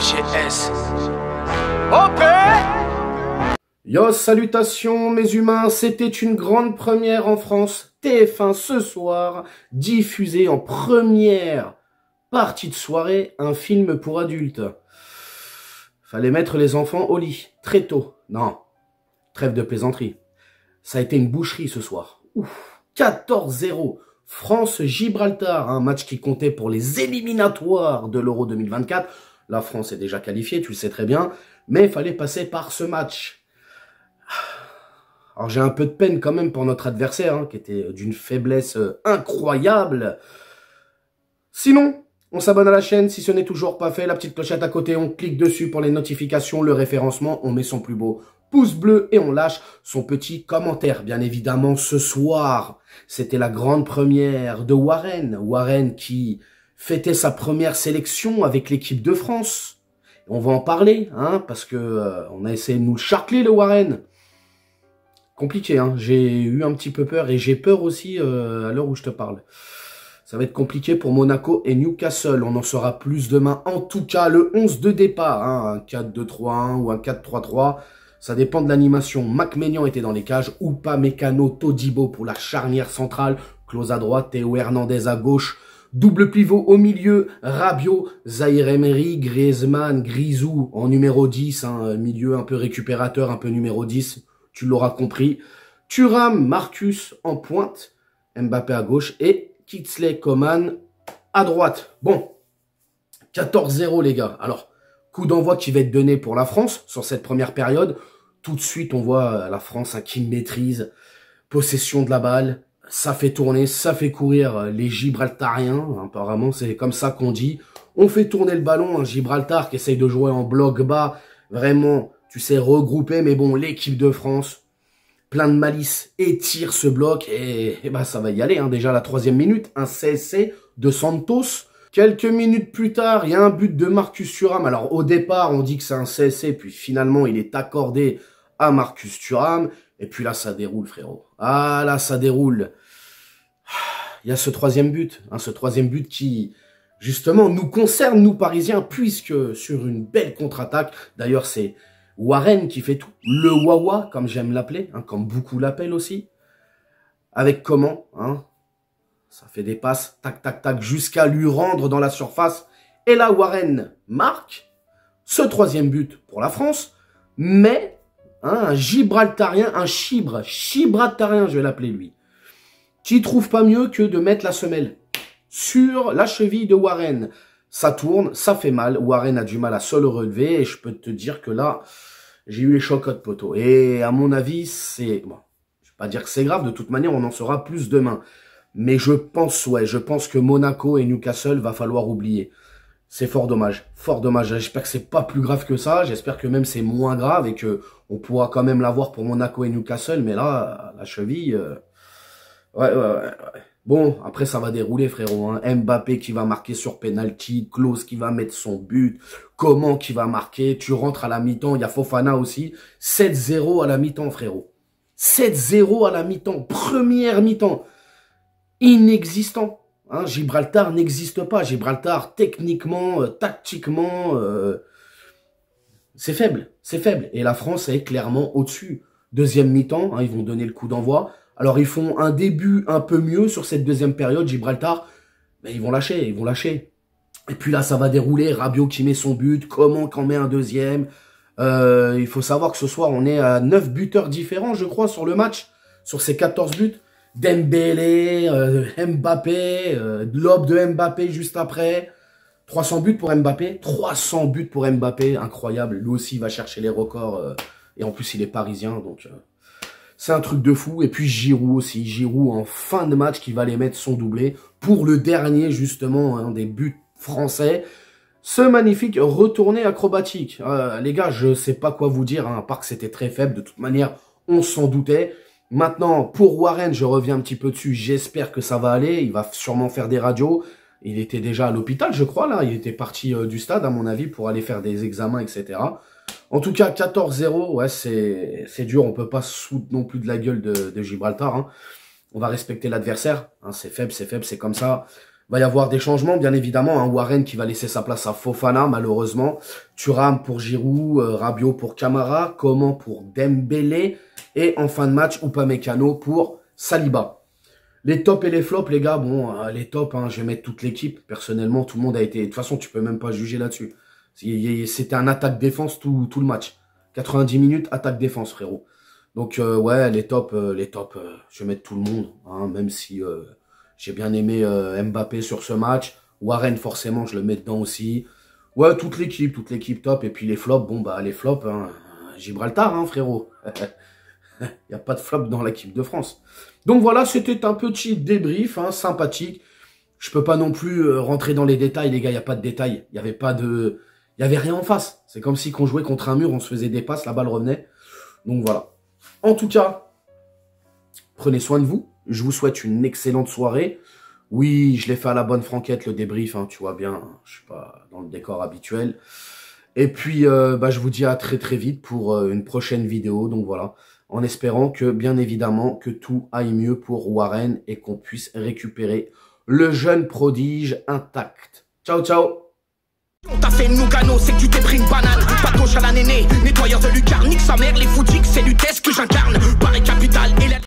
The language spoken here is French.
FGS. OP. Yo, salutations mes humains, c'était une grande première en France. TF1 ce soir, diffusé en première partie de soirée, un film pour adultes. Fallait mettre les enfants au lit, très tôt. Non, trêve de plaisanterie. Ça a été une boucherie ce soir. Ouf, 14-0. France-Gibraltar, un match qui comptait pour les éliminatoires de l'Euro 2024. La France est déjà qualifiée, tu le sais très bien, mais il fallait passer par ce match. Alors j'ai un peu de peine quand même pour notre adversaire, hein, qui était d'une faiblesse incroyable. Sinon, on s'abonne à la chaîne, si ce n'est toujours pas fait, la petite clochette à côté, on clique dessus pour les notifications, le référencement, on met son plus beau pouce bleu et on lâche son petit commentaire. Bien évidemment, ce soir, c'était la grande première de Warren. Warren qui fêtait sa première sélection avec l'équipe de France. On va en parler, hein, parce que on a essayé de nous le charcler, le Warren. Compliqué, hein. J'ai eu un petit peu peur et j'ai peur aussi à l'heure où je te parle. Ça va être compliqué pour Monaco et Newcastle. On en saura plus demain. En tout cas, le 11 de départ, hein, un 4-2-3-1 ou un 4-3-3. Ça dépend de l'animation. Mac-Maignan était dans les cages. Oupa, Mécano, Todibo pour la charnière centrale. Klose à droite, Théo Hernandez à gauche. Double pivot au milieu. Rabiot, Zaïre Emery, Griezmann, Grisou en numéro 10. Hein, milieu un peu récupérateur, un peu numéro 10. Tu l'auras compris. Thuram, Marcus en pointe. Mbappé à gauche. Et Kingsley Coman à droite. Bon, 14-0 les gars. Alors, coup d'envoi qui va être donné pour la France sur cette première période. Tout de suite, on voit la France qui maîtrise. Possession de la balle. Ça fait tourner, ça fait courir les Gibraltariens. Apparemment, c'est comme ça qu'on dit. On fait tourner le ballon. Un Gibraltar qui essaye de jouer en bloc bas. Vraiment, tu sais, regroupé. Mais bon, l'équipe de France, plein de malice, étire ce bloc. Et bah, ça va y aller. Hein. Déjà, la 3e minute, un CSC de Santos. Quelques minutes plus tard, il y a un but de Marcus Thuram. Alors, au départ, on dit que c'est un CSC, puis finalement, il est accordé à Marcus Thuram. Et puis là, ça déroule, frérot. Ah, là, ça déroule. Il y a ce 3e but. Hein, ce 3e but qui, justement, nous concerne, nous, Parisiens, puisque sur une belle contre-attaque, d'ailleurs, c'est Warren qui fait tout. Le Wawa, comme j'aime l'appeler, hein, comme beaucoup l'appellent aussi. Avec comment, hein? Ça fait des passes, tac, tac, tac, jusqu'à lui rendre dans la surface. Et là, Warren marque ce 3e but pour la France. Mais, hein, un Gibraltarien, un Gibraltarien, je vais l'appeler lui, qui trouve pas mieux que de mettre la semelle sur la cheville de Warren. Ça tourne, ça fait mal. Warren a du mal à se le relever. Et je peux te dire que là, j'ai eu les chocottes, poteau. Et à mon avis, c'est... Bon, je vais pas dire que c'est grave. De toute manière, on en saura plus demain. Mais je pense, ouais, je pense que Monaco et Newcastle va falloir oublier. C'est fort dommage, fort dommage. J'espère que c'est pas plus grave que ça. J'espère que même c'est moins grave et que on pourra quand même l'avoir pour Monaco et Newcastle. Mais là, la cheville, ouais. Bon, après ça va dérouler, frérot. Hein. Mbappé qui va marquer sur penalty, Klose qui va mettre son but, Coman qui va marquer. Tu rentres à la mi-temps, il y a Fofana aussi. 7-0 à la mi-temps, frérot. 7-0 à la mi-temps, première mi-temps. Inexistant. Hein, Gibraltar n'existe pas. Gibraltar, techniquement, tactiquement, c'est faible. C'est faible. Et la France est clairement au-dessus. 2e mi-temps, hein, ils vont donner le coup d'envoi. Alors, ils font un début un peu mieux sur cette 2e période, Gibraltar. Mais ils vont lâcher, ils vont lâcher. Et puis là, ça va dérouler. Rabiot qui met son but. Coman qui en met un 2e. Il faut savoir que ce soir, on est à 9 buteurs différents, je crois, sur le match. Sur ces 14 buts. Dembélé, Mbappé, lob de Mbappé juste après. 300 buts pour Mbappé. 300 buts pour Mbappé. Incroyable. Lui aussi, il va chercher les records. Et en plus, il est parisien. Donc, c'est un truc de fou. Et puis, Giroud aussi. Giroud, en fin de match, qui va les mettre son doublé. Pour le dernier, justement, hein, des buts français. Ce magnifique retourné acrobatique. Les gars, je sais pas quoi vous dire. Hein, à part que c'était très faible. De toute manière, on s'en doutait. Maintenant, pour Warren, je reviens un petit peu dessus. J'espère que ça va aller. Il va sûrement faire des radios. Il était déjà à l'hôpital, je crois, là. Il était parti du stade, à mon avis, pour aller faire des examens, etc. En tout cas, 14-0, ouais, c'est dur. On peut pas se foutre non plus de la gueule de Gibraltar. Hein. On va respecter l'adversaire. Hein, c'est faible, c'est comme ça. Va y avoir des changements, bien évidemment. Hein. Warren qui va laisser sa place à Fofana, malheureusement. Thuram pour Giroud, Rabiot pour Camara, Coman pour Dembélé. Et en fin de match, Upamecano pour Saliba. Les tops et les flops, les gars, bon, les tops, hein, je vais mettre toute l'équipe. Personnellement, tout le monde a été... De toute façon, tu peux même pas juger là-dessus. C'était un attaque-défense tout le match. 90 minutes, attaque-défense, frérot. Donc, ouais, les tops, je vais mettre tout le monde. Hein, même si... j'ai bien aimé Mbappé sur ce match. Warren, forcément, je le mets dedans aussi. Ouais, toute l'équipe top. Et puis les flops, bon, bah, les flops, hein, Gibraltar, hein, frérot. Il n'y a pas de flop dans l'équipe de France. Donc voilà, c'était un petit débrief, hein, sympathique. Je peux pas non plus rentrer dans les détails, les gars, il n'y a pas de détails. Il y avait rien en face. C'est comme si qu'on jouait contre un mur, on se faisait des passes, la balle revenait. Donc voilà. En tout cas, prenez soin de vous. Je vous souhaite une excellente soirée. Oui, je l'ai fait à la bonne franquette, le débrief, hein, tu vois bien. Je suis pas dans le décor habituel. Et puis, bah, je vous dis à très très vite pour une prochaine vidéo. Donc voilà, en espérant que, bien évidemment, que tout aille mieux pour Warren et qu'on puisse récupérer le jeune prodige intact. Ciao, ciao. On t'a fait Nougano, c'est que tu t'es pris une banane. Patoche à la néné, nettoyeur de lucarne, nique sa mère, les foutiques, c'est Lutèce que j'incarne. Paris capitale et la...